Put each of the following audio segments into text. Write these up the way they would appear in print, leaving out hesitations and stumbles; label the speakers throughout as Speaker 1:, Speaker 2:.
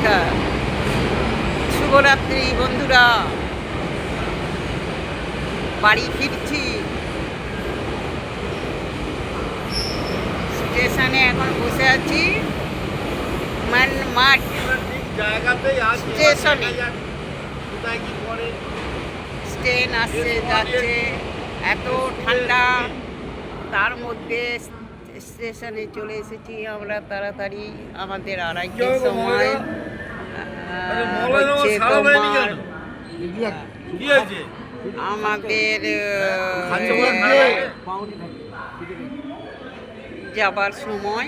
Speaker 1: নমস্কার, শুভরাত্রি বন্ধুরা। বাড়ি ফিরছি, স্টেশনে এখন বসে আছি। মাঠ স্টেশনে ট্রেন আসছে যাচ্ছে, এত ঠান্ডা, তার মধ্যে স্টেশনে চলে এসেছি আমরা তাড়াতাড়ি। আমাদের আড়াইটের সময় হচ্ছে তোমার আমাদের যাবার সময়।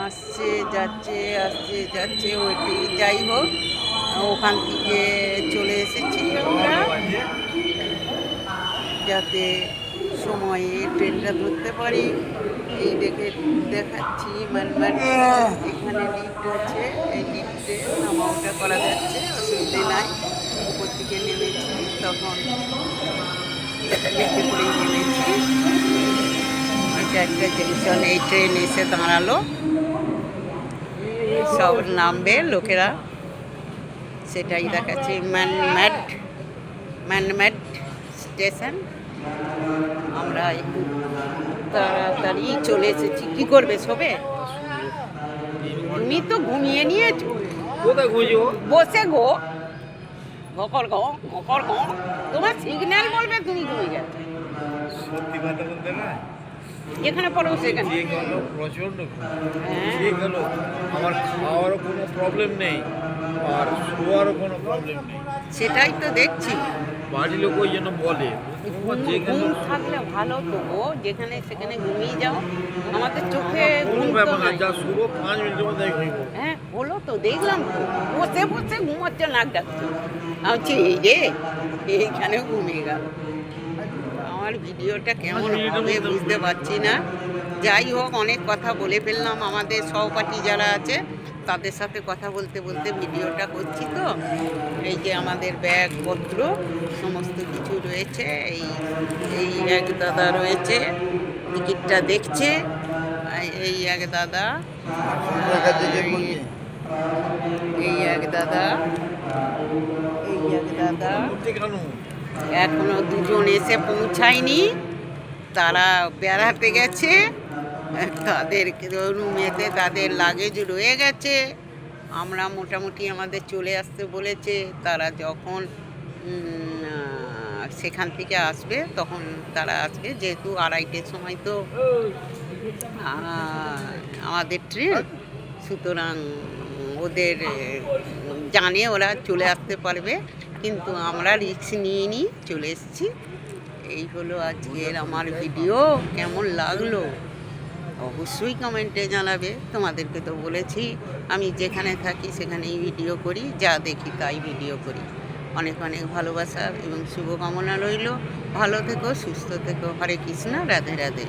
Speaker 1: আসছে যাচ্ছে, আসছে যাচ্ছে, ওইটি যাই হোক, ওখান থেকে চলে এসেছি আমরা যাতে সময়ে ট্রেনটা ধরতে পারি। এই দেখাচ্ছি এখানে লিফট আছে, এই লিফটে নামা ওঠা করা যাচ্ছে, অসুবিধে নাই। উপর থেকে নেমেছি, তখন লিফটে করেই নেমেছি। এটা একটা জংশন, এই ট্রেন এসে দাঁড়ালো, সব নামবে লোকেরা, সেটাই দেখাচ্ছি। Man-made station. আমরা একটু তাড়াতাড়ি চলে এসেছি। কি করবে শোবে? তুমি তো ঘুমিয়ে নিয়েছো। বসে গো, ঘকর ঘ ঘকর ঘ, তোমার সিগন্যাল বলবে তুমি ঘুমিয়ে গেছো।
Speaker 2: সত্যি কথা বলতে না,
Speaker 1: যেখানে পড়ো সেখানে
Speaker 2: প্রচন্ড আমার খাওয়ারও কোনো প্রবলেম নেই, আর শোয়ারও কোনো প্রবলেম নেই।
Speaker 1: সেটাই তো দেখছি।
Speaker 2: বাড়ির লোক ওই জন্য বলে
Speaker 1: ঘুম থাকলে ভালো, তো গো যেখানে সেখানে ঘুমিয়ে যাও। আমাদের চোখে ঘুম তো নাই।
Speaker 2: যা শুরু 5 মিনিটের মধ্যে ঘুমিয়ে।
Speaker 1: হ্যাঁ হলো তো, দেখলাম তো, বসে বসে ঘুমাচ্ছে, নাক ডাকছে। আমি এই রে, এইখানে ঘুমিয়ে গেল। আমার ভিডিওটা কেমন হবে বুঝতে পারছি না। যাই হোক, অনেক কথা বলে ফেললাম। আমাদের সহপাঠী যারা আছে তাদের সাথে কথা বলতে বলতে ভিডিওটা করছি। তো এই যে আমাদের ব্যাগপত্র সমস্ত কিছু রয়েছে। এই এক দাদা রয়েছে, টিকিটটা দেখছে। এই এক দাদা, এই এক দাদা, এখনো দুজন এসে পৌঁছায়নি, তারা বেড়াতে গেছে। তাদের রুমেতে তাদের লাগেজ রয়ে গেছে। আমরা মোটামুটি আমাদের চলে আসতে বলেছে। তারা যখন সেখান থেকে আসবে তখন তারা আসবে, যেহেতু আড়াইটের সময় তো আমাদের ট্রেন, সুতরাং ওদের জানে ওরা চলে আসতে পারবে, কিন্তু আমরা রিস্ক নিয়ে চলে এসেছি। এই হলো আজকের আমার ভিডিও। কেমন লাগলো অবশ্যই কমেন্টে জানাবে। তোমাদেরকে তো বলেছি আমি যেখানে থাকি সেখানেই ভিডিও করি, যা দেখি তাই ভিডিও করি। অনেক অনেক ভালোবাসা এবং শুভকামনা রইল। ভালো থেকো, সুস্থ থেকো। হরে কৃষ্ণ, রাধে রাধে।